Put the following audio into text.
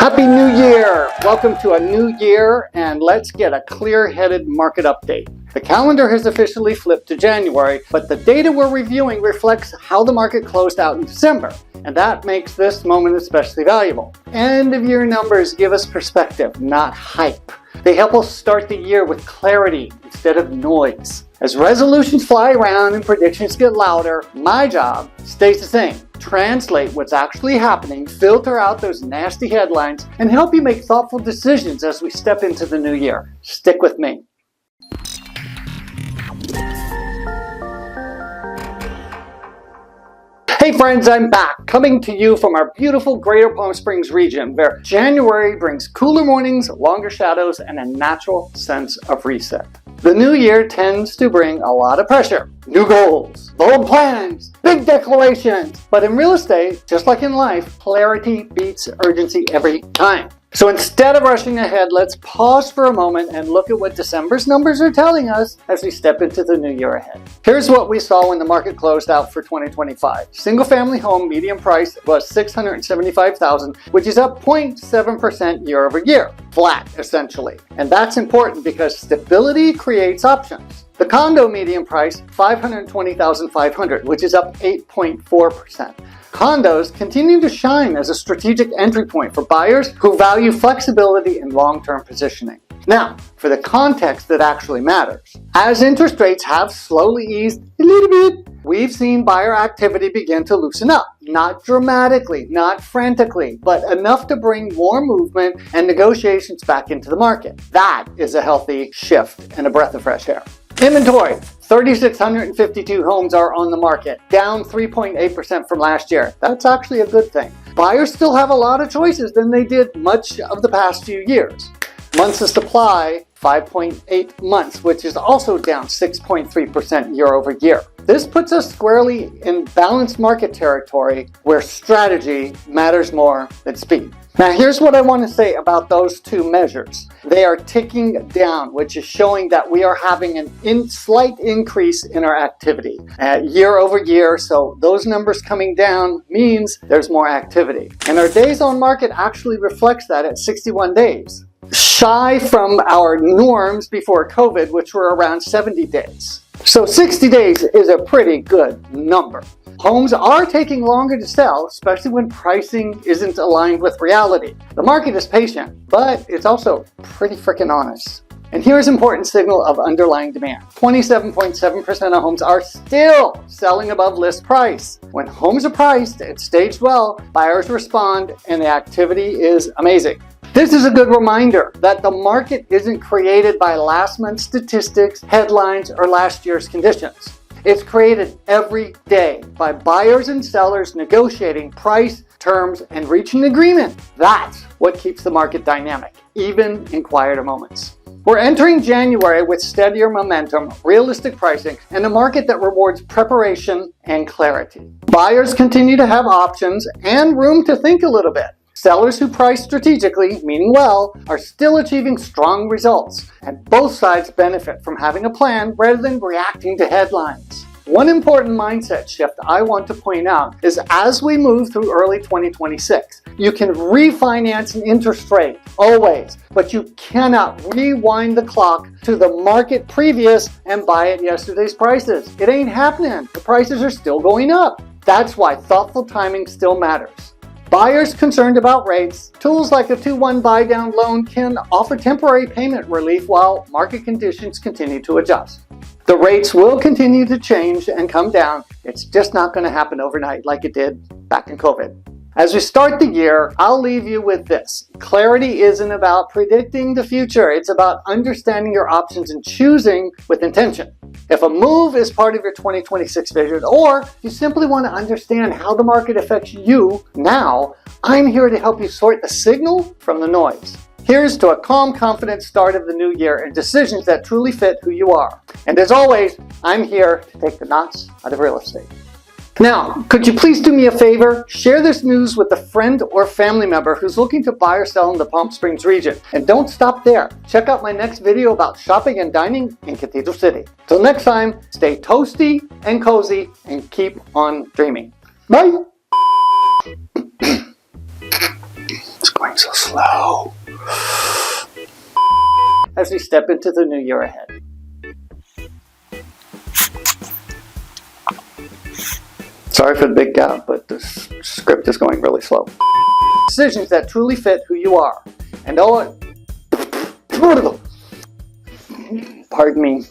Happy New Year! Welcome to a new year, and let's get a clear-headed market update. The calendar has officially flipped to January, but the data we're reviewing reflects how the market closed out in December, and that makes this moment especially valuable. End-of-year numbers give us perspective, not hype. They help us start the year with clarity instead of noise. As resolutions fly around and predictions get louder, my job stays the same. Translate what's actually happening, filter out those nasty headlines, and help you make thoughtful decisions as we step into the new year. Stick with me. Hey friends, I'm back, coming to you from our beautiful Greater Palm Springs region, where January brings cooler mornings, longer shadows, and a natural sense of reset. The new year tends to bring a lot of pressure. New goals, bold plans, big declarations. But in real estate, just like in life, clarity beats urgency every time. So instead of rushing ahead, let's pause for a moment and look at what December's numbers are telling us as we step into the new year ahead. Here's what we saw when the market closed out for 2025. Single-family home median price was $675,000, which is up 0.7% year over year. Flat, essentially. And that's important because stability creates options. The condo median price, $520,500, which is up 8.4%. Condos continue to shine as a strategic entry point for buyers who value flexibility and long-term positioning. Now, for the context that actually matters. As interest rates have slowly eased a little bit, we've seen buyer activity begin to loosen up. Not dramatically, not frantically, but enough to bring more movement and negotiations back into the market. That is a healthy shift and a breath of fresh air. Inventory, 3,652 homes are on the market, down 3.8% from last year. That's actually a good thing. Buyers still have a lot of choices than they did much of the past few years. Months of supply, 5.8 months, which is also down 6.3% year over year. This puts us squarely in balanced market territory where strategy matters more than speed. Now here's what I want to say about those two measures. They are ticking down, which is showing that we are having a slight increase in our activity year over year. So those numbers coming down means there's more activity. And our days on market actually reflects that at 61 days. Shy from our norms before COVID, which were around 70 days. So 60 days is a pretty good number. Homes are taking longer to sell, especially when pricing isn't aligned with reality. The market is patient, but it's also pretty freaking honest. And here's an important signal of underlying demand. 27.7% of homes are still selling above list price. When homes are priced and staged well, buyers respond and the activity is amazing. This is a good reminder that the market isn't created by last month's statistics, headlines, or last year's conditions. It's created every day by buyers and sellers negotiating price, terms, and reaching agreement. That's what keeps the market dynamic, even in quieter moments. We're entering January with steadier momentum, realistic pricing, and a market that rewards preparation and clarity. Buyers continue to have options and room to think a little bit. Sellers who price strategically, meaning well, are still achieving strong results, and both sides benefit from having a plan rather than reacting to headlines. One important mindset shift I want to point out is as we move through early 2026, you can refinance an interest rate, always, but you cannot rewind the clock to the market previous and buy at yesterday's prices. It ain't happening. The prices are still going up. That's why thoughtful timing still matters. Buyers concerned about rates, tools like a 2-1 buy-down loan can offer temporary payment relief while market conditions continue to adjust. The rates will continue to change and come down. It's just not going to happen overnight like it did back in COVID. As we start the year, I'll leave you with this. Clarity isn't about predicting the future. It's about understanding your options and choosing with intention. If a move is part of your 2026 vision, or you simply want to understand how the market affects you now, I'm here to help you sort the signal from the noise. Here's to a calm, confident start of the new year and decisions that truly fit who you are. And as always, I'm here to take the knots out of real estate. Now, could you please do me a favor? Share this news with a friend or family member who's looking to buy or sell in the Palm Springs region. And don't stop there. Check out my next video about shopping and dining in Cathedral City. Till next time, stay toasty and cozy and keep on dreaming. Bye! going so slow? As we step into the new year ahead. Sorry for the big gap, but the script is going really slow. Decisions that truly fit who you are. And pardon me,